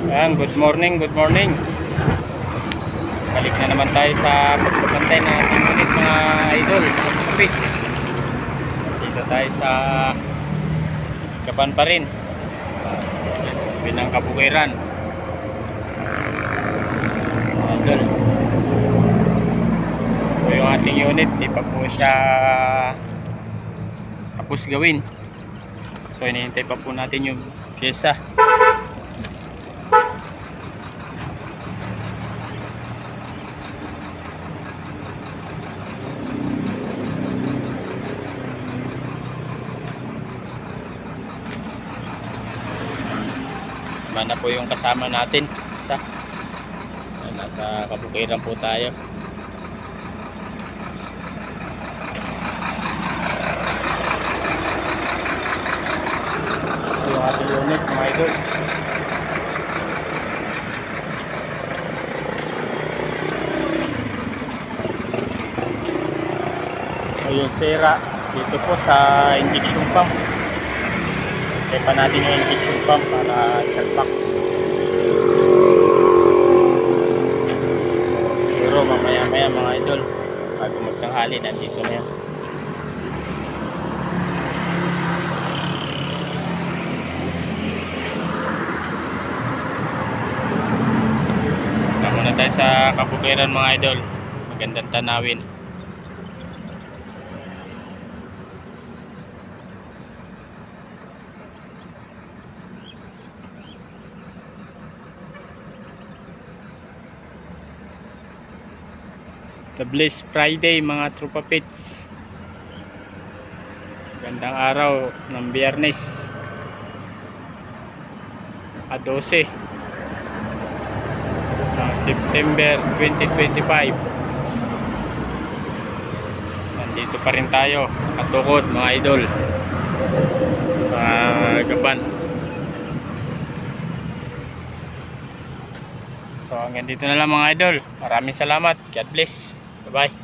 Ayan, good morning, good morning. Balik na naman tayo sa pagbabantay ng ating unit mga idol, mga kapits. Dito tayo sa Gapan pa rin, Binang Kabukiran. Idol, so yung ating unit, di pa po siya tapos gawin. So hinihintay pa po natin yung pyesa. Mana po yung kasama natin isa. Nasa Kabukiran po tayo. Ito yung ating unit mga idol. So yung sira dito po sa injection pump. Kaya pa natin yung injection pump para isalpak. Siguro mamaya mga idol, bago magtanghali, nandito na yan. Punta muna tayo sa Kabukiran mga idol. Magandang tanawin. The Blessed Friday mga tropa pits. Gandang araw ng Biyernes, 12 September 2025. Nandito pa rin tayo sa Katukod mga idol, sa Gapan. So hanggang dito na lang mga idol. Maraming salamat. God bless. Bye bye.